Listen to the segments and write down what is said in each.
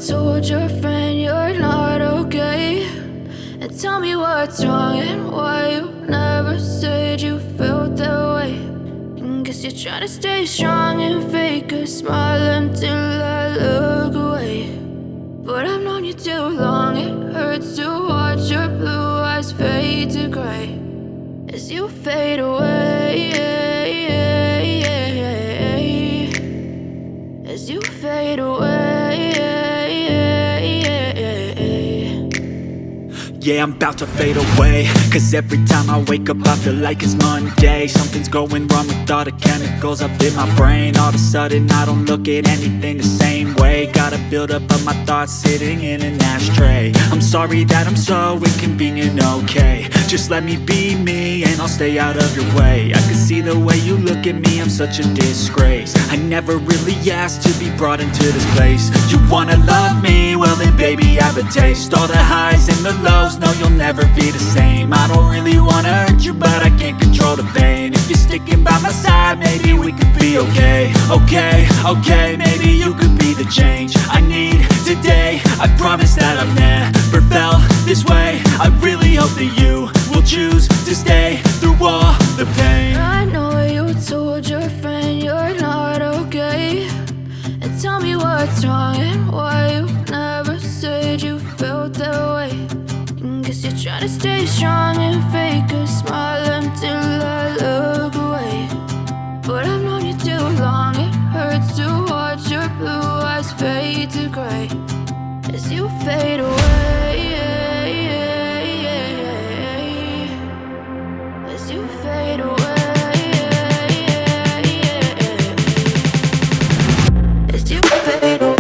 told your friend you're not okay, and tell me what's wrong and why you never said you felt that way. And guess you're trying to stay strong and fake a smile until I look away. But I've known you too long, it hurts to watch your blue eyes fade to gray as you fade away, as you fade away. Yeah, I'm about to fade away, cause every time I wake up I feel like it's Monday. Something's going wrong with all the chemicals up in my brain. All of a sudden I don't look at anything the same way. Gotta build up of my thoughts sitting in an ashtray. I'm sorry that I'm so inconvenient, okay. Just let me be me and I'll stay out of your way. I can see the way you look at me, I'm such a disgrace. I never really asked to be brought into this place. You wanna love me? Well then baby I have a taste. All the highs and the lows, no you'll never be the same. I don't really wanna hurt you but I can't control the pain. If you're sticking by my side maybe we could be okay. Okay, maybe you could be the change I need today. I promise that I've never felt this way. I really hope that you will choose to stay through all the pain. I know you told your friend you're not okay, and tell me what's wrong and why you never said you felt that way. And guess you're trying to stay strong and fake a smile until I look away. But I've known you too long, it hurts to watch your blue eyes fade to gray as you fade away, as you fade away, as you fade away.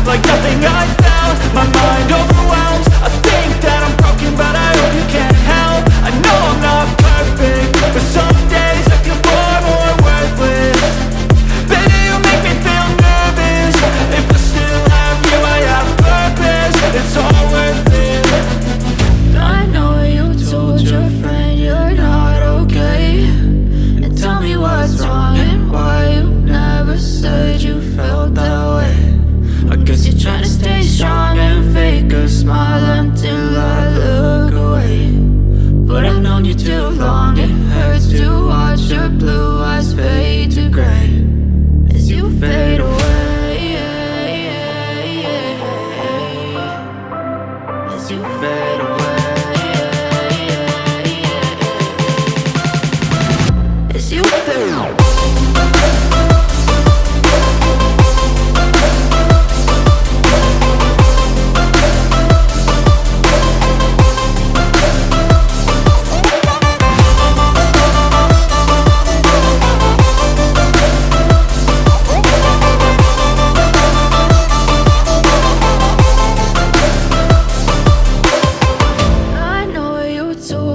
Like nothing I felt, my mind overwhelms. I think that I'm broken, but I hope you can't help. I know I'm not perfect, but some days I feel far more worthless. Baby, you make me feel nervous. If I still have you, I have purpose. It's all worth it. I know you told your friend you're not okay, and tell me what's wrong and why you never said you felt that way. I guess you're trying to stay strong and fake a smile until I look away. But I've known you too long, it hurts to watch your blue eyes fade to gray as you fade away, as you fade away, as you fade away.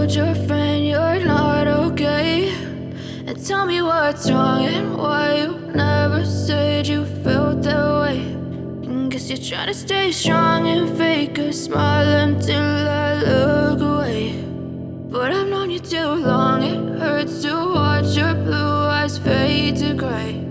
Your friend you're not okay, and tell me what's wrong and why you never said you felt that way. And guess you're trying to stay strong and fake a smile until I look away. But I've known you too long, it hurts to watch your blue eyes fade to gray